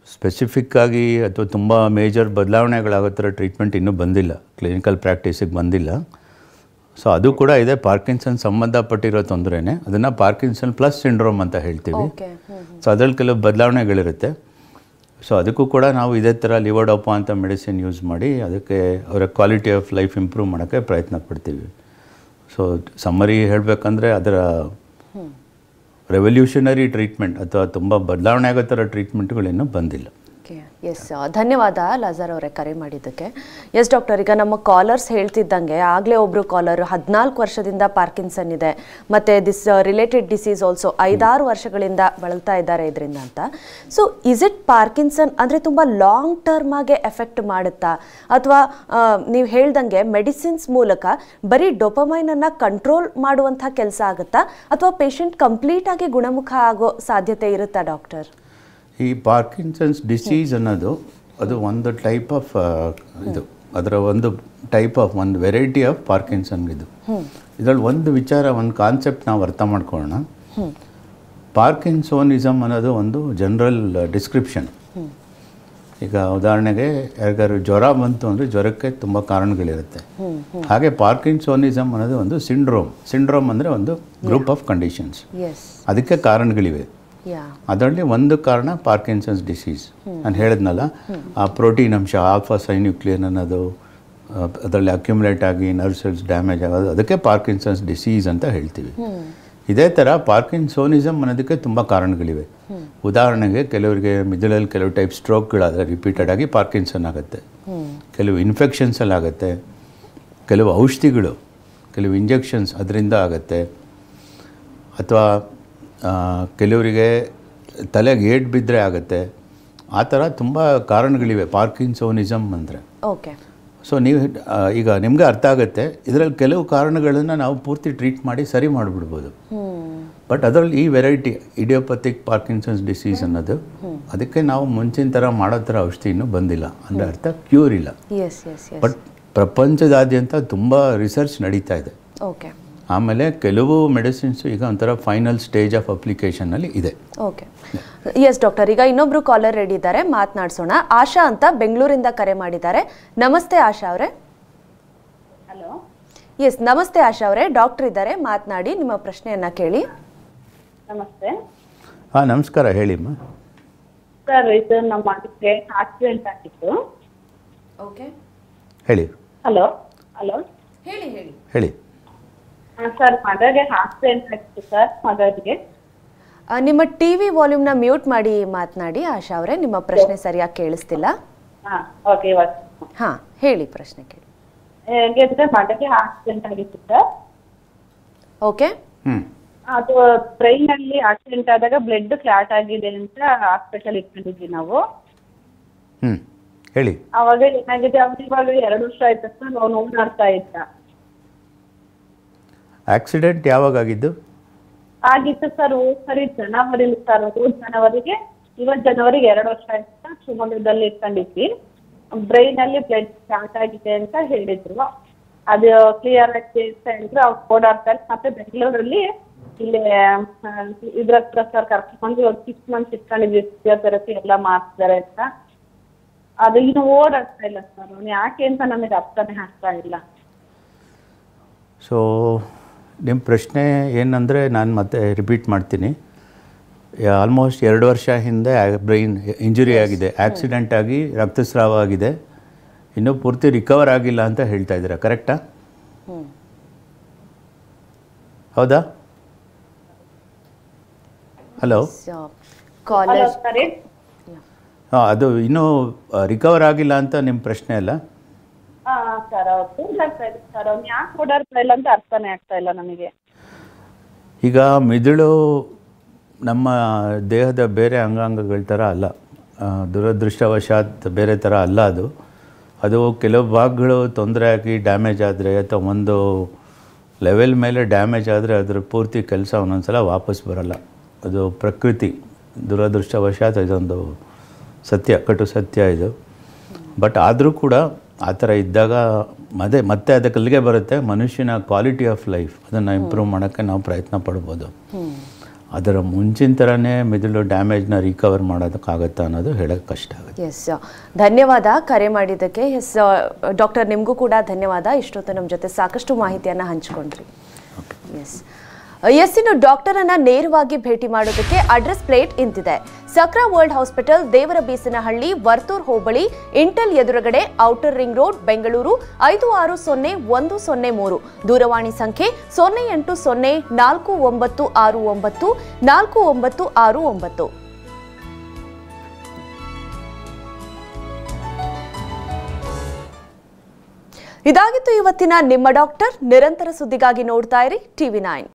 ಸ್ಪೆಸಿಫಿಕ್ ಆಗಿ ಅಥವಾ ತುಂಬ ಮೇಜರ್ ಬದಲಾವಣೆಗಳಾಗೋ ಥರ ಟ್ರೀಟ್ಮೆಂಟ್ ಇನ್ನೂ ಬಂದಿಲ್ಲ, ಕ್ಲಿನಿಕಲ್ ಪ್ರಾಕ್ಟೀಸಿಗೆ ಬಂದಿಲ್ಲ. ಸೊ ಅದು ಕೂಡ ಇದೆ. ಪಾರ್ಕಿನ್ಸನ್ ಸಂಬಂಧಪಟ್ಟಿರೋ ತೊಂದರೆನೇ, ಅದನ್ನು ಪಾರ್ಕಿನ್ಸನ್ ಪ್ಲಸ್ ಸಿಂಡ್ರೋಮ್ ಅಂತ ಹೇಳ್ತೀವಿ. ಸೊ ಅದರಲ್ಲಿ ಕೆಲವು ಬದಲಾವಣೆಗಳಿರುತ್ತೆ. ಸೊ ಅದಕ್ಕೂ ಕೂಡ ನಾವು ಇದೇ ಥರ ಲಿವೋಡೋಪಾ ಅಂತ ಮೆಡಿಸಿನ್ ಯೂಸ್ ಮಾಡಿ ಅದಕ್ಕೆ ಅವರ ಕ್ವಾಲಿಟಿ ಆಫ್ ಲೈಫ್ ಇಂಪ್ರೂವ್ ಮಾಡೋಕ್ಕೆ ಪ್ರಯತ್ನ ಪಡ್ತೀವಿ. ಸೊ ಸಮ್ಮರಿ ಹೇಳಬೇಕಂದ್ರೆ ಅದರ ರೆವಲ್ಯೂಷನರಿ ಟ್ರೀಟ್ಮೆಂಟ್ ಅಥವಾ ತುಂಬ ಬದಲಾವಣೆ ಆಗೋ ಥರ ಟ್ರೀಟ್ಮೆಂಟ್ಗಳೇನೂ ಬಂದಿಲ್ಲ. ಎಸ್, ಧನ್ಯವಾದ ಲಾಜರ್ ಅವರೇ ಕರೆ ಮಾಡಿದ್ದಕ್ಕೆ. ಎಸ್ ಡಾಕ್ಟರ್, ಈಗ ನಮ್ಮ ಕಾಲರ್ಸ್ ಹೇಳ್ತಿದ್ದಂಗೆ ಆಗಲೇ ಒಬ್ಬರು ಕಾಲರ್ 14 ವರ್ಷದಿಂದ ಪಾರ್ಕಿನ್ಸನ್ ಇದೆ, ಮತ್ತು ದಿಸ್ ರಿಲೇಟೆಡ್ ಡಿಸೀಸ್ ಆಲ್ಸೋ 5-6 ವರ್ಷಗಳಿಂದ ಬಳಲ್ತಾ ಇದ್ದಾರೆ ಇದರಿಂದ ಅಂತ. ಸೊ ಇಸ್ ಇಟ್ ಪಾರ್ಕಿನ್ಸನ್ ಅಂದರೆ ತುಂಬ ಲಾಂಗ್ ಟರ್ಮ್ ಆಗಿ ಎಫೆಕ್ಟ್ ಮಾಡುತ್ತಾ, ಅಥವಾ ನೀವು ಹೇಳ್ದಂಗೆ ಮೆಡಿಸಿನ್ಸ್ ಮೂಲಕ ಬರೀ ಡೊಪಮೈನನ್ನು ಕಂಟ್ರೋಲ್ ಮಾಡುವಂಥ ಕೆಲಸ ಆಗುತ್ತಾ, ಅಥವಾ ಪೇಷಂಟ್ ಕಂಪ್ಲೀಟ್ ಆಗಿ ಗುಣಮುಖ ಆಗೋ ಸಾಧ್ಯತೆ ಇರುತ್ತಾ ಡಾಕ್ಟರ್? ಈ ಪಾರ್ಕಿನ್ಸನ್ಸ್ ಡಿಸೀಸ್ ಅನ್ನೋದು ಅದು ಒಂದು ಟೈಪ್ ಆಫ್ ಇದು, ಅದರ ಒಂದು ಟೈಪ್ ಆಫ್ ಒಂದು ವೆರೈಟಿ ಆಫ್ ಪಾರ್ಕಿನ್ಸನ್ ಇದು. ಇದರಲ್ಲಿ ಒಂದು ವಿಚಾರ, ಒಂದು ಕಾನ್ಸೆಪ್ಟ್ ನಾವು ಅರ್ಥ ಮಾಡ್ಕೊಳ್ಳೋಣ. ಪಾರ್ಕಿನ್ಸೋನಿಸಮ್ ಅನ್ನೋದು ಒಂದು ಜನರಲ್ ಡಿಸ್ಕ್ರಿಪ್ಷನ್. ಈಗ ಉದಾಹರಣೆಗೆ ಯಾರಿಗಾರು ಜ್ವರ ಬಂತು ಅಂದರೆ ಜ್ವರಕ್ಕೆ ತುಂಬ ಕಾರಣಗಳಿರುತ್ತೆ. ಹಾಗೆ ಪಾರ್ಕಿನ್ಸೋನಿಸಮ್ ಅನ್ನೋದು ಒಂದು ಸಿಂಡ್ರೋಮ್ ಅಂದರೆ ಒಂದು ಗ್ರೂಪ್ ಆಫ್ ಕಂಡೀಷನ್ಸ್, ಅದಕ್ಕೆ ಕಾರಣಗಳಿವೆ. ಅದರಲ್ಲಿ ಒಂದು ಕಾರಣ ಪಾರ್ಕಿನ್ಸನ್ಸ್ ಡಿಸೀಸ್. ನಾನು ಹೇಳಿದ್ನಲ್ಲ, ಆ ಪ್ರೋಟೀನ್ ಅಂಶ ಆಲ್ಫಾ ಸೈನ್ಯೂಕ್ಲಿಯನ್ ಅನ್ನೋದು ಅದರಲ್ಲಿ ಅಕ್ಯುಮುಲೇಟ್ ಆಗಿ ನರ್ವ್ ಸೆಲ್ಸ್ ಡ್ಯಾಮೇಜ್ ಆಗೋದು, ಅದಕ್ಕೆ ಪಾರ್ಕಿನ್ಸನ್ಸ್ ಡಿಸೀಸ್ ಅಂತ ಹೇಳ್ತೀವಿ. ಇದೇ ಥರ ಪಾರ್ಕಿನ್ಸೋನಿಸಮ್ ಅನ್ನೋದಕ್ಕೆ ತುಂಬ ಕಾರಣಗಳಿವೆ. ಉದಾಹರಣೆಗೆ ಕೆಲವರಿಗೆ ಮಿಡಲಲ್ಲಿ ಕೆಲವು ಟೈಪ್ ಸ್ಟ್ರೋಕ್ಗಳಾದರೆ ರಿಪೀಟೆಡ್ ಆಗಿ ಪಾರ್ಕಿನ್ಸನ್ ಆಗುತ್ತೆ, ಕೆಲವು ಇನ್ಫೆಕ್ಷನ್ಸಲ್ಲಿ ಆಗುತ್ತೆ, ಕೆಲವು ಔಷಧಿಗಳು, ಕೆಲವು ಇಂಜೆಕ್ಷನ್ಸ್ ಅದರಿಂದ ಆಗುತ್ತೆ, ಅಥವಾ ಕೆಲವರಿಗೆ ತಲೆಗೆ ಏಟು ಬಿದ್ದರೆ ಆಗುತ್ತೆ. ಆ ಥರ ತುಂಬ ಕಾರಣಗಳಿವೆ ಪಾರ್ಕಿನ್ಸೋನಿಸಮ್ ಅಂದರೆ. ಓಕೆ. ಸೊ ನೀವು ಈಗ ನಿಮಗೆ ಅರ್ಥ ಆಗುತ್ತೆ, ಇದರಲ್ಲಿ ಕೆಲವು ಕಾರಣಗಳನ್ನು ನಾವು ಪೂರ್ತಿ ಟ್ರೀಟ್ ಮಾಡಿ ಸರಿ ಮಾಡಿಬಿಡ್ಬೋದು. ಬಟ್ ಅದರಲ್ಲಿ ಈ ವೆರೈಟಿ ಇಡಿಯೋಪಥಿಕ್ ಪಾರ್ಕಿನ್ಸನ್ಸ್ ಡಿಸೀಸ್ ಅನ್ನೋದು, ಅದಕ್ಕೆ ನಾವು ಮುಂಚಿನ ಥರ ಮಾಡೋ ಥರ ಔಷಧಿ ಇನ್ನೂ ಬಂದಿಲ್ಲ, ಅಂದರೆ ಅರ್ಥ ಕ್ಯೂರ್ ಇಲ್ಲ. ಬಟ್ ಪ್ರಪಂಚದಾದ್ಯಂತ ತುಂಬ ರಿಸರ್ಚ್ ನಡೀತಾ ಇದೆ. ಓಕೆ. ಆಮೇಲೆ ಕೆಲವು ಮೆಡಿಸಿನ್ಸ್ ಈಗ ಒಂಥರ ಫೈನಲ್ ಸ್ಟೇಜ್ ಆಫ್ ಅಪ್ಲಿಕೇಶನಲ್ಲಿ ಇದೆ. ಓಕೆ. ಎಸ್ ಡಾಕ್ಟರ್, ಈಗ ಇನ್ನೊಬ್ರು ಕಾಲರ್ ರೆಡಿ ಇದ್ದಾರೆ, ಮಾತನಾಡ್ಸೋಣ. ಆಶಾ ಅಂತ ಬೆಂಗಳೂರಿಂದ ಕರೆ ಮಾಡಿದ್ದಾರೆ. ನಮಸ್ತೆ ಆಶಾ ಅವರೇ. ಹಲೋ. ಎಸ್ ನಮಸ್ತೆ ಆಶಾ ಅವರೇ, ಡಾಕ್ಟರ್ ಇದ್ದಾರೆ, ಮಾತನಾಡಿ, ನಿಮ್ಮ ಪ್ರಶ್ನೆಯನ್ನ ಕೇಳಿ. ನಮಸ್ತೆ. ಹಾಂ ನಮಸ್ಕಾರ, ಹೇಳಿಮ್ಮ. ಸರ್, ಇದು ನಮ್ಮ ಮನೆಗೆ ಆಕ್ಸಿಡೆಂಟ್ ಆಗಿತ್ತು. ಓಕೆ, ಹೇಳಿ. ಹಲೋ. ಹಲೋ, ಹೇಳಿ ಹೇಳಿ ಹೇಳಿ. ಸರ್, ಮಗಳಿಗೆ ಆಕ್ಸಿಡೆಂಟ್ ಆಗಿತ್ತು ಸರ್, ಮಗಳಿಗೆ. ನಿಮ್ಮ ಟಿವಿ ವಾಲ್ಯೂಮ್ನ ಮ್ಯೂಟ್ ಮಾಡಿ ಮಾತನಾಡಿ ಆಶಾ ಅವರೇ, ನಿಮ್ಮ ಪ್ರಶ್ನೆ ಸರಿಯಾಗಿ ಕೇಳಿಸ್ತಿಲ್ಲ. ಓಕೆ, ಇವತ್ತು ಹೇಳಿ, ಪ್ರಶ್ನೆ ಕೇಳಿ. ಹೇಗೆಂದ್ರೆ ಮಗಳಿಗೆ ಆಕ್ಸಿಡೆಂಟ್ ಆಗಿತ್ತು ಸರ್. ಓಕೆ. ಅದು ಬ್ರೈನ್ ಅಲ್ಲಿ ಆಕ್ಸಿಡೆಂಟ್ ಆದಾಗ ಬ್ಲಡ್ ಕ್ಲಾಟ್ ಆಗಿದೆ ಅಂತ ಹಾಸ್ಪಿಟಲ್ ಇಟ್ಕೊಂಡಿದ್ವಿ ನಾವು. ಹೇಳಿ. ಅವಾಗ ಏನಾಗಿದೆ, ಅವ್ರು ಇವಾಗ 2 ವರ್ಷ ಆಯ್ತು ಸರ್, ನಾವು ನೋವು ಮಾಡ್ತಾ ಇದ್ದ. ಆಕ್ಸಿಡೆಂಟ್ ಯಾವಾಗ ಆಗಿದ್ದು? ಆಗಿತ್ತು ಸರ್ ಸರಿ ಜನವರಿ ಸರ್, ಜನವರಿಗೆ, ಇವತ್ತು ಜನವರಿಗೆ 2 ವರ್ಷ ಆಯ್ತು ಸರ್. ಶಿವಮೊಗ್ಗದಲ್ಲಿ ಇಟ್ಕೊಂಡಿದ್ವಿ. ಬ್ರೈನ್ ಅಲ್ಲಿ ಬ್ಲಡ್ ಸ್ಟಾರ್ಟ್ ಆಗಿದೆ ಅಂತ ಹೇಳಿದ್ರು. ಅದು ಕ್ಲಿಯರ್ ಆಗಿ ಹೇಳಿದ್ರು. ಅವ್ರು ಓಡಾಡ್ತಾರೆ. ಮತ್ತೆ ಬೆಂಗಳೂರಲ್ಲಿ ಇಲ್ಲಿ ಇದ್ರ ಸರ್ ಕರ್ಕೊಂಡು 6 months ಇಟ್ಕೊಂಡಿದ್ವಿ, ಫಿಸಿಯೋಥೆರಪಿ ಎಲ್ಲ ಮಾಡ್ತಿದ್ದಾರೆ ಅಂತ. ಅದು ಇನ್ನು ಓಡಾಡ್ತಾ ಇಲ್ಲ ಸರ್. ಯಾಕೆ ಅಂತ ನಮಗೆ ಅರ್ಥನೇ ಆಗ್ತಾ ಇಲ್ಲ. ಸೊ ನಿಮ್ಮ ಪ್ರಶ್ನೆ ಏನಂದರೆ, ನಾನು ಮತ್ತೆ ರಿಪೀಟ್ ಮಾಡ್ತೀನಿ. ಆಲ್ಮೋಸ್ಟ್ 2 ವರ್ಷ ಹಿಂದೆ ಬ್ರೈನ್ ಇಂಜುರಿ ಆಗಿದೆ, ಆಕ್ಸಿಡೆಂಟ್ ಆಗಿ ರಕ್ತಸ್ರಾವ ಆಗಿದೆ, ಇನ್ನೂ ಪೂರ್ತಿ ರಿಕವರ್ ಆಗಿಲ್ಲ ಅಂತ ಹೇಳ್ತಾ ಇದ್ದೀರಾ, ಕರೆಕ್ಟಾ? ಹೌದಾ? ಹಲೋ. ಹಾಂ, ಅದು ಇನ್ನೂ ರಿಕವರ್ ಆಗಿಲ್ಲ ಅಂತ ನಿಮ್ಮ ಪ್ರಶ್ನೆ ಅಲ್ಲ? ಸರ್, ಅವ್ರು ಯಾಕೆ ಓಡಾಡ್ತಾ ಇಲ್ಲ ಅಂತ ಅರ್ಥನೇ ಆಗ್ತಾ ಇಲ್ಲ ನಮಗೆ. ಈಗ ಮಿದುಳು ನಮ್ಮ ದೇಹದ ಬೇರೆ ಅಂಗಾಂಗಗಳ ಥರ ಅಲ್ಲ, ದುರದೃಷ್ಟವಶಾತ್ ಬೇರೆ ಥರ ಅಲ್ಲ ಅದು ಕೆಲವು ಭಾಗಗಳು ತೊಂದರೆ ಆಗಿ ಡ್ಯಾಮೇಜ್ ಆದರೆ ಅಥವಾ ಒಂದು ಲೆವೆಲ್ ಮೇಲೆ ಡ್ಯಾಮೇಜ್ ಆದರೆ ಅದರ ಪೂರ್ತಿ ಕೆಲಸ ಒಂದೊಂದು ಸಲ ವಾಪಸ್ ಬರಲ್ಲ. ಅದು ಪ್ರಕೃತಿ, ದುರದೃಷ್ಟವಶಾತ್ ಇದೊಂದು ಸತ್ಯ, ಕಟು ಸತ್ಯ ಇದು. ಬಟ್ ಆದರೂ ಕೂಡ ಆ ಥರ ಇದ್ದಾಗ ಮತ್ತೆ ಅದಕ್ಕೆ ಅಲ್ಲಿಗೆ ಬರುತ್ತೆ, ಮನುಷ್ಯನ ಕ್ವಾಲಿಟಿ ಆಫ್ ಲೈಫ್ ಅದನ್ನು ಇಂಪ್ರೂವ್ ಮಾಡೋಕ್ಕೆ ನಾವು ಪ್ರಯತ್ನ ಪಡ್ಬೋದು. ಅದರ ಮುಂಚಿನ ಥರನೇ ಮಿದುಳು ಡ್ಯಾಮೇಜ್ನ ರಿಕವರ್ ಮಾಡೋದಕ್ಕಾಗತ್ತಾ ಅನ್ನೋದು ಹೇಳೋಕ್ಕೆ ಕಷ್ಟ ಆಗುತ್ತೆ. ಎಸ್, ಧನ್ಯವಾದ ಕರೆ ಮಾಡಿದ್ದಕ್ಕೆ. ಎಸ್ ಡಾಕ್ಟರ್, ನಿಮಗೂ ಕೂಡ ಧನ್ಯವಾದ. ಇಷ್ಟೊತ್ತು ನಮ್ಮ ಜೊತೆ ಸಾಕಷ್ಟು ಮಾಹಿತಿಯನ್ನು ಹಂಚಿಕೊಂಡ್ರಿ. ಇನ್ನು ಡಾಕ್ಟರ್ ಅನ್ನ ನೇರವಾಗಿ ಭೇಟಿ ಮಾಡೋದಕ್ಕೆ ಅಡ್ರೆಸ್ ಪ್ಲೇಟ್ ಇಂತಿದೆ: Sakra world hospital, Devarabeesanahalli, Varthur Hobli, Intel ಎದುರುಗಡೆ, ಔಟರ್ ರಿಂಗ್ ರೋಡ್, ಬೆಂಗಳೂರು 560103. ದೂರವಾಣಿ ಸಂಖ್ಯೆ 0804969469. ಇದಾಗಿತ್ತು ಇವತ್ತಿನ ನಿಮ್ಮ ಡಾಕ್ಟರ್. ನಿರಂತರ ಸುದ್ದಿಗಾಗಿ ನೋಡ್ತಾ ಇರಿ TV9.